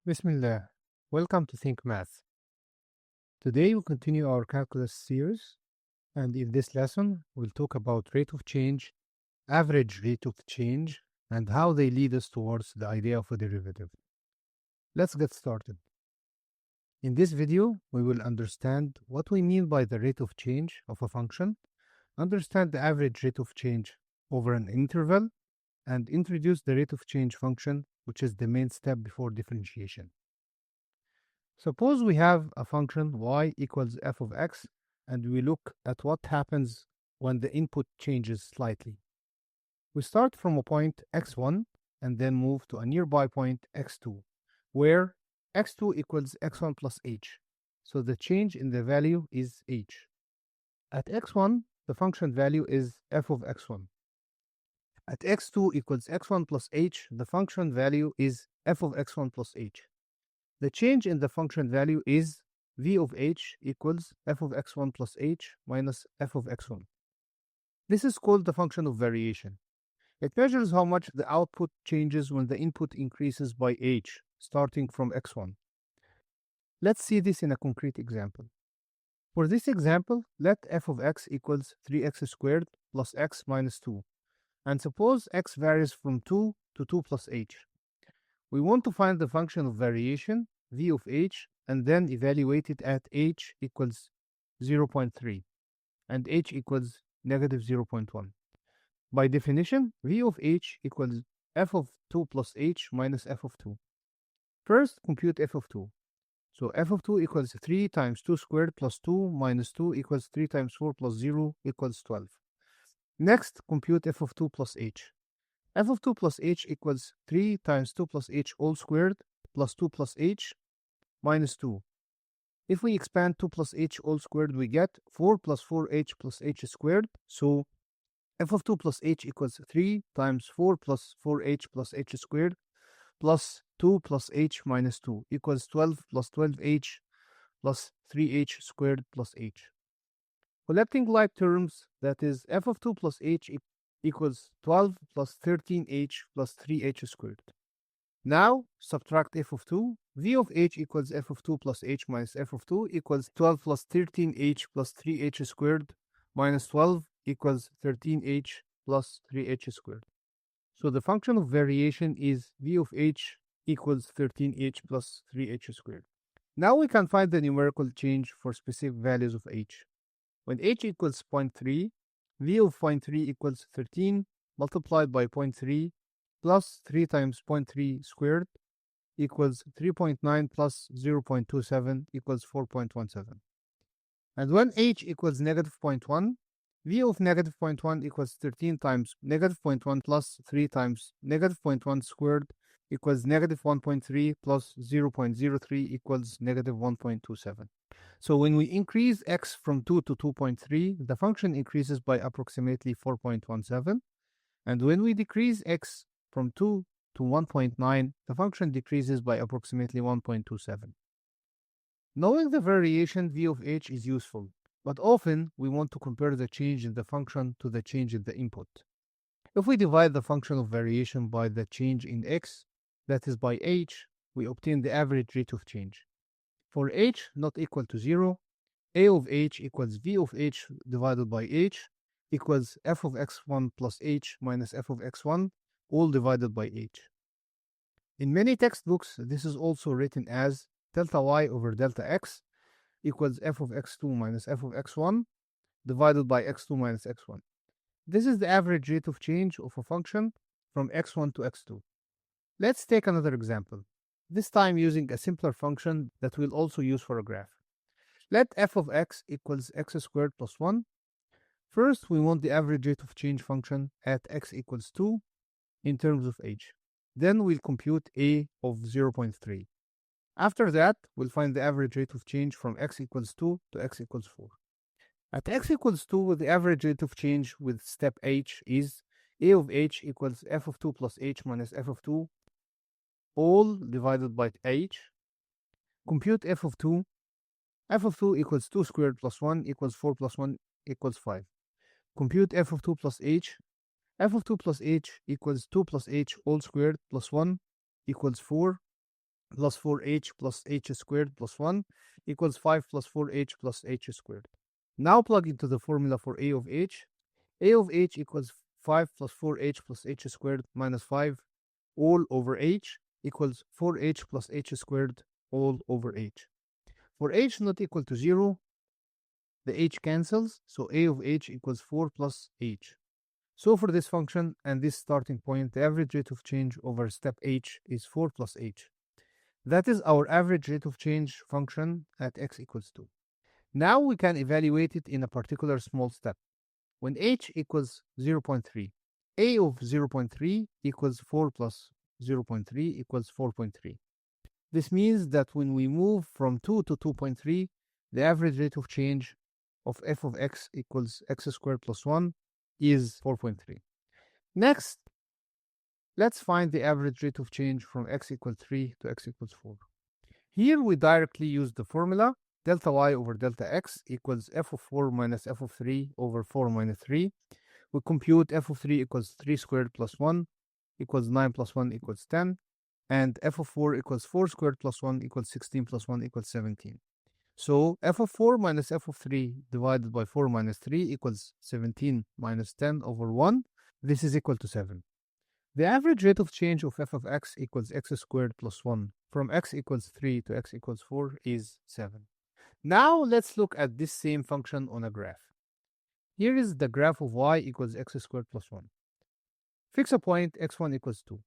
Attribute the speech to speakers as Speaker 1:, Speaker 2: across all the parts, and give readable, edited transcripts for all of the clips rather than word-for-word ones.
Speaker 1: Bismillah. Welcome to Think Math. Today we continue our calculus series, and in this lesson we'll talk about rate of change, average rate of change, and how they lead us towards the idea of a derivative. Let's get started. In this video, we will understand what we mean by the rate of change of a function, understand the average rate of change over an interval, and introduce the rate of change function, which is the main step before differentiation. Suppose we have a function y equals f of x, and we look at what happens when the input changes slightly. We start from a point x1 and then move to a nearby point x2, where x2 equals x1 plus h, so the change in the value is h. At x1, the function value is f of x1. At x2 equals x1 plus h, the function value is f of x1 plus h. The change in the function value is v of h equals f of x1 plus h minus f of x1. This is called the function of variation. It measures how much the output changes when the input increases by h, starting from x1. Let's see this in a concrete example. For this example, let f of x equals 3x squared plus x minus 2, and suppose x varies from 2 to 2 plus h. We want to find the function of variation, v of h, and then evaluate it at h equals 0.3 and h equals negative 0.1. By definition, v of h equals f of 2 plus h minus f of 2. First, compute f of 2. So f of 2 equals 3 times 2 squared plus 2 minus 2 equals 3 times 4 plus 0 equals 12. Next, compute f of 2 plus h. F of 2 plus h equals 3 times 2 plus h all squared plus 2 plus h minus 2. If we expand 2 plus h all squared, we get 4 plus 4h plus h squared. So f of 2 plus h equals 3 times 4 plus 4h plus h squared plus 2 plus h minus 2 equals 12 plus 12h plus 3h squared plus h. Collecting like terms, that is f of 2 plus h equals 12 plus 13h plus 3h squared. Now, subtract f of 2. v of h equals f of 2 plus h minus f of 2 equals 12 plus 13h plus 3h squared minus 12 equals 13h plus 3h squared. So the function of variation is v of h equals 13h plus 3h squared. Now we can find the numerical change for specific values of h. When h equals 0.3, v of 0.3 equals 13 multiplied by 0.3 plus 3 times 0.3 squared equals 3.9 plus 0.27 equals 4.17. And when h equals negative 0.1, v of negative 0.1 equals 13 times negative 0.1 plus 3 times negative 0.1 squared equals negative 1.3 plus 0.03 equals negative 1.27. So when we increase x from 2 to 2.3, the function increases by approximately 4.17. And when we decrease x from 2 to 1.9, the function decreases by approximately 1.27. Knowing the variation v of h is useful, but often we want to compare the change in the function to the change in the input. If we divide the function of variation by the change in x, that is by h, we obtain the average rate of change. For h not equal to 0, a of h equals v of h divided by h equals f of x1 plus h minus f of x1, all divided by h. In many textbooks, this is also written as delta y over delta x equals f of x2 minus f of x1 divided by x2 minus x1. This is the average rate of change of a function from x1 to x2. Let's take another example, this time using a simpler function that we'll also use for a graph. Let f of x equals x squared plus 1. First, we want the average rate of change function at x equals 2 in terms of h. Then we'll compute a of 0.3. After that, we'll find the average rate of change from x equals 2 to x equals 4. At x equals 2, the average rate of change with step h is a of h equals f of 2 plus h minus f of 2, all divided by h. Compute f of 2. f of 2 equals 2 squared plus 1 equals 4 plus 1 equals 5. Compute f of 2 plus h. f of 2 plus h equals 2 plus h all squared plus 1 equals 4. plus 4h plus h squared plus 1 equals 5 plus 4h plus h squared. Now plug into the formula for a of h. A of h equals 5 plus 4h plus h squared minus 5 all over h equals 4h plus h squared all over h. For h not equal to 0, the h cancels, so a of h equals 4 plus h. So for this function and this starting point, the average rate of change over step h is 4 plus h. That is our average rate of change function at x equals 2. Now we can evaluate it in a particular small step. When h equals 0.3, a of 0.3 equals 4 plus 0.3 equals 4.3. This means that when we move from 2 to 2.3, the average rate of change of f of x equals x squared plus 1 is 4.3. Next, let's find the average rate of change from x equals 3 to x equals 4. Here we directly use the formula delta y over delta x equals f of 4 minus f of 3 over 4 minus 3. We compute f of 3 equals 3 squared plus 1 equals 9 plus 1 equals 10. And f of 4 equals 4 squared plus 1 equals 16 plus 1 equals 17. So f of 4 minus f of 3 divided by 4 minus 3 equals 17 minus 10 over 1. This is equal to 7. The average rate of change of f of x equals x squared plus 1 from x equals 3 to x equals 4 is 7. Now let's look at this same function on a graph. Here is the graph of y equals x squared plus 1. Fix a point x1 equals 2.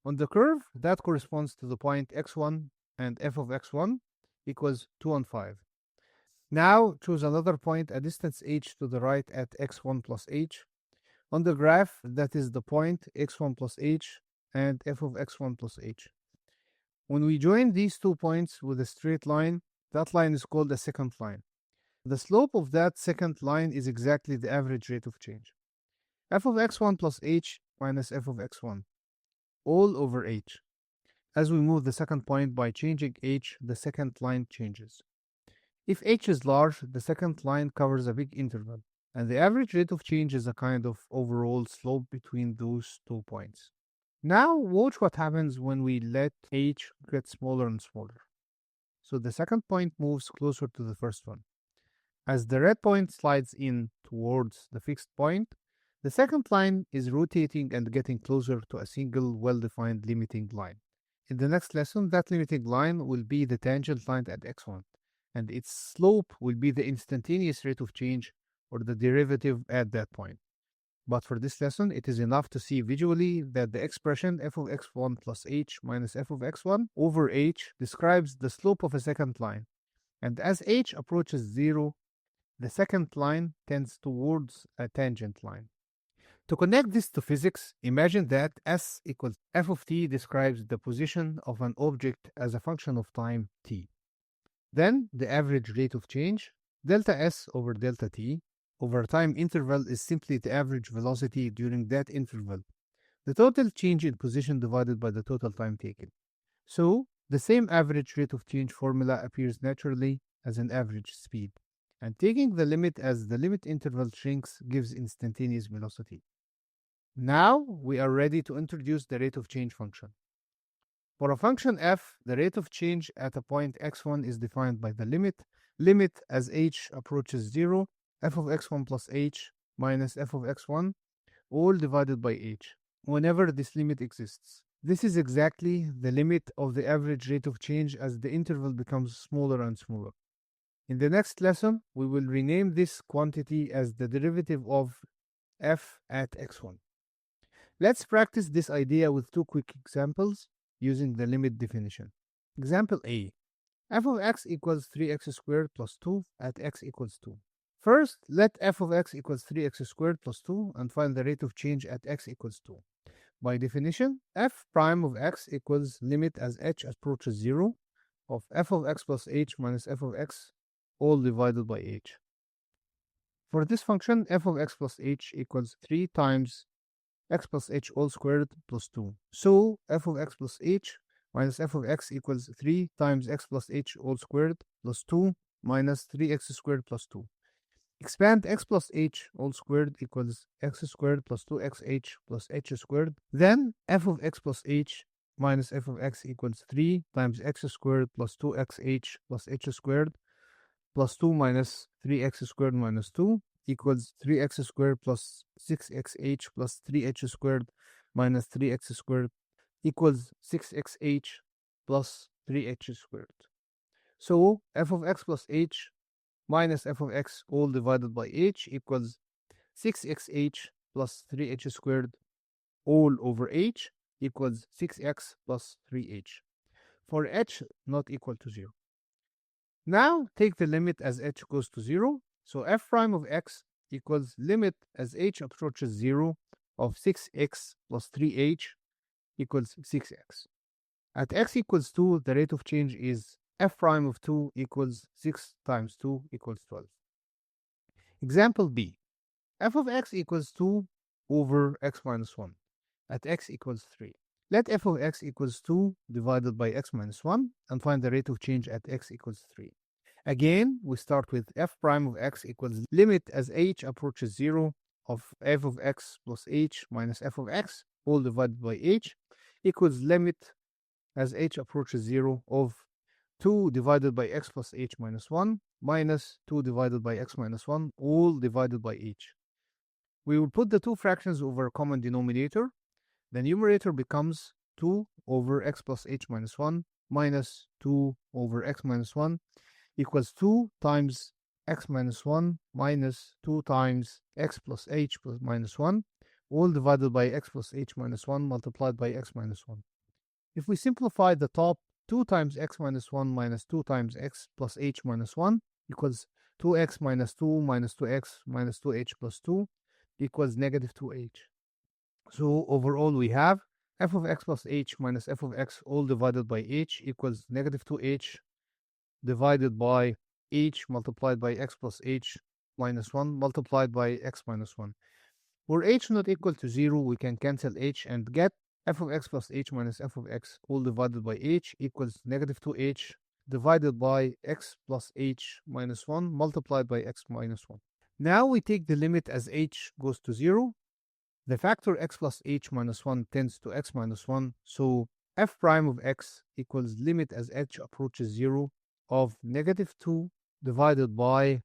Speaker 1: On the curve, that corresponds to the point x1 and f of x1 equals 2 and 5. Now choose another point at distance h to the right at x1 plus h. On the graph, that is the point x1 plus h and f of x1 plus h. When we join these 2 points with a straight line, that line is called a secant line. The slope of that secant line is exactly the average rate of change. F of x1 plus h minus f of x1 all over h. As we move the second point by changing h, the secant line changes. If h is large, the secant line covers a big interval, and the average rate of change is a kind of overall slope between those 2 points. Now watch what happens when we let h get smaller and smaller. So the second point moves closer to the first one. As the red point slides in towards the fixed point, the second line is rotating and getting closer to a single well-defined limiting line. In the next lesson, that limiting line will be the tangent line at x1, and its slope will be the instantaneous rate of change or the derivative at that point. But for this lesson, it is enough to see visually that the expression f of x1 plus h minus f of x1 over h describes the slope of a secant line. And as h approaches 0, the secant line tends towards a tangent line. To connect this to physics, imagine that S equals f of t describes the position of an object as a function of time t. Then the average rate of change, delta S over delta t, over a time interval is simply the average velocity during that interval, the total change in position divided by the total time taken. So, the same average rate of change formula appears naturally as an average speed, and taking the limit as the limit interval shrinks gives instantaneous velocity. Now we are ready to introduce the rate of change function. For a function f, the rate of change at a point x1 is defined by the limit as h approaches 0, f of x1 plus h minus f of x1, all divided by h, whenever this limit exists. This is exactly the limit of the average rate of change as the interval becomes smaller and smaller. In the next lesson, we will rename this quantity as the derivative of f at x1. Let's practice this idea with 2 quick examples using the limit definition. Example A. F of x equals 3x squared plus 2 at x equals 2. First, let f of x equals 3x squared plus 2 and find the rate of change at x equals 2. By definition, f prime of x equals limit as h approaches 0 of f of x plus h minus f of x all divided by h. For this function, f of x plus h equals 3 times x plus h all squared plus 2. So f of x plus h minus f of x equals 3 times x plus h all squared plus 2 minus 3x squared plus 2. Expand x plus h all squared equals x squared plus 2xh plus h squared. Then f of x plus h minus f of x equals 3 times x squared plus 2xh plus h squared plus 2 minus 3x squared minus 2 equals 3x squared plus 6xh plus 3h squared minus 3x squared equals 6xh plus 3h squared. So f of x plus h minus f of x all divided by h equals 6xh plus 3h squared all over h equals 6x plus 3h, for h not equal to 0. Now take the limit as h goes to 0, so f prime of x equals limit as h approaches 0 of 6x plus 3h equals 6x. At x equals 2, the rate of change is f prime of 2 equals 6 times 2 equals 12. Example B. F of x equals 2 over x minus 1 at x equals 3. Let f of x equals 2 divided by x minus 1 and find the rate of change at x equals 3. Again, we start with f prime of x equals limit as h approaches 0 of f of x plus h minus f of x all divided by h equals limit as h approaches 0 of 2 divided by x plus h minus 1 minus 2 divided by x minus 1 all divided by h. We will put the two fractions over a common denominator. The numerator becomes 2 over x plus h minus 1 minus 2 over x minus 1 equals 2 times x minus 1 minus 2 times x plus h plus minus 1 all divided by x plus h minus 1 multiplied by x minus 1. If we simplify the top, 2 times x minus 1 minus 2 times x plus h minus 1 equals 2x minus 2 minus 2x minus 2h plus 2 equals negative 2h. So overall we have f of x plus h minus f of x all divided by h equals negative 2h divided by h multiplied by x plus h minus 1 multiplied by x minus 1. For h not equal to 0, we can cancel h and get f of x plus h minus f of x all divided by h equals negative 2h divided by x plus h minus 1 multiplied by x minus 1. Now we take the limit as h goes to 0. The factor x plus h minus 1 tends to x minus 1, so f prime of x equals limit as h approaches 0 of negative 2 divided by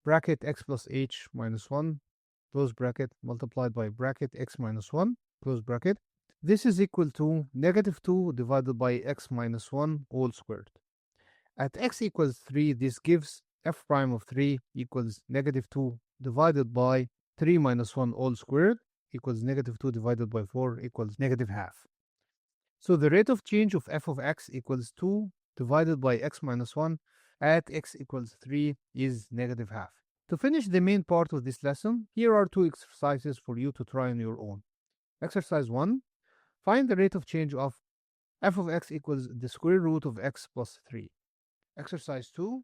Speaker 1: bracket x plus h minus 1 close bracket multiplied by bracket x minus 1 close bracket. This is equal to negative 2 divided by x minus 1 all squared. At x equals 3, this gives f prime of 3 equals negative 2 divided by 3 minus 1 all squared equals negative 2 divided by 4 equals negative half. So the rate of change of f of x equals 2 divided by x minus 1 at x equals 3 is negative half. To finish the main part of this lesson, here are two exercises for you to try on your own. Exercise 1. Find the rate of change of f of x equals the square root of x plus 3. Exercise 2.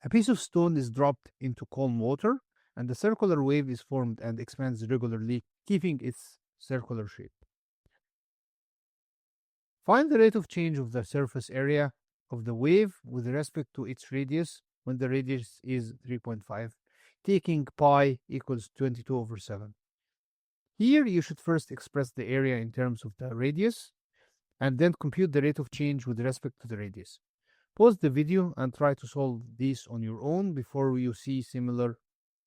Speaker 1: A piece of stone is dropped into calm water and a circular wave is formed and expands regularly, keeping its circular shape. Find the rate of change of the surface area of the wave with respect to its radius when the radius is 3.5, taking pi equals 22 over 7. Here you should first express the area in terms of the radius and then compute the rate of change with respect to the radius. Pause the video and try to solve these on your own before you see similar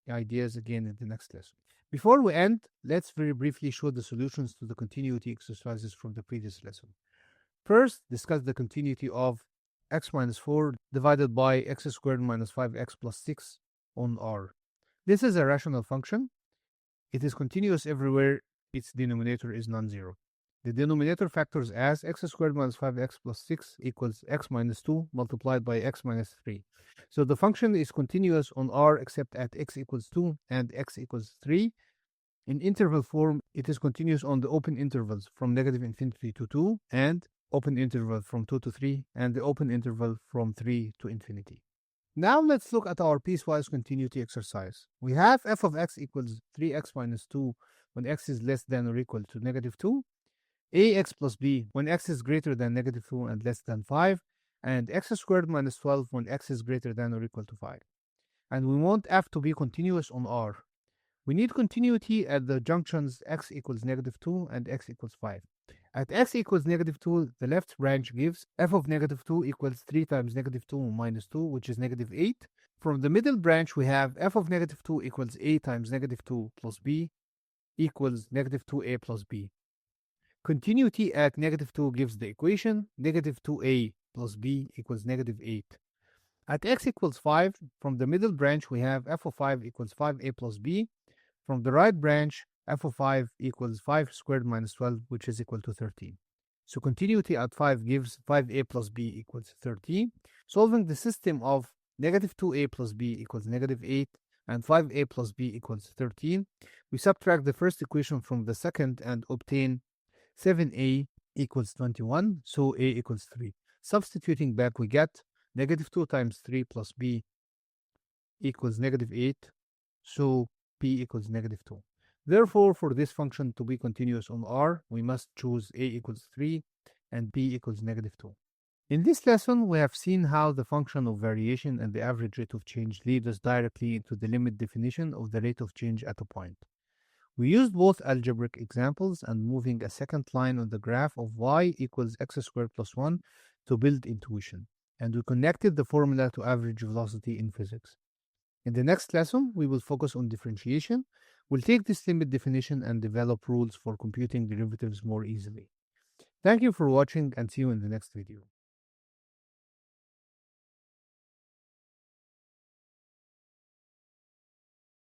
Speaker 1: ideas again in the next lesson. Before we end, let's very briefly show the solutions to the continuity exercises from the previous lesson. First, discuss the continuity of x minus 4 divided by x squared minus 5x plus 6 on R. This is a rational function. It is continuous everywhere its denominator is non-zero. The denominator factors as x squared minus 5x plus 6 equals x minus 2 multiplied by x minus 3. So the function is continuous on R except at x equals 2 and x equals 3. In interval form, it is continuous on the open intervals from negative infinity to 2 and open interval from 2 to 3 and the open interval from 3 to infinity. Now let's look at our piecewise continuity exercise. We have f of x equals 3x minus 2 when x is less than or equal to negative 2, ax plus b when x is greater than negative 2 and less than 5, and x squared minus 12 when x is greater than or equal to 5. And we want f to be continuous on R. We need continuity at the junctions x equals negative 2 and x equals 5. At x equals -2, the left branch gives f of -2 equals 3 times -2 minus 2, which is -8. From the middle branch, we have f of -2 equals a times -2 plus b equals -2a plus b. Continuity at -2 gives the equation -2a plus b equals -8. At x equals 5, from the middle branch, we have f of 5 equals 5a plus b. From the right branch, f of 5 equals 5 squared minus 12, which is equal to 13. So continuity at 5 gives 5a plus b equals 13. Solving the system of -2a plus b equals -8 and 5a plus b equals 13, we subtract the first equation from the second and obtain 7a equals 21, so a equals 3. Substituting back, we get -2 times 3 plus b equals -8, so p equals -2. Therefore, for this function to be continuous on R, we must choose a equals 3 and b equals -2. In this lesson, we have seen how the function of variation and the average rate of change lead us directly into the limit definition of the rate of change at a point. We used both algebraic examples and moving a second line on the graph of y equals x squared plus 1 to build intuition, and we connected the formula to average velocity in physics. In the next lesson, we will focus on differentiation. We'll take this limit definition and develop rules for computing derivatives more easily. Thank you for watching and see you in the next video.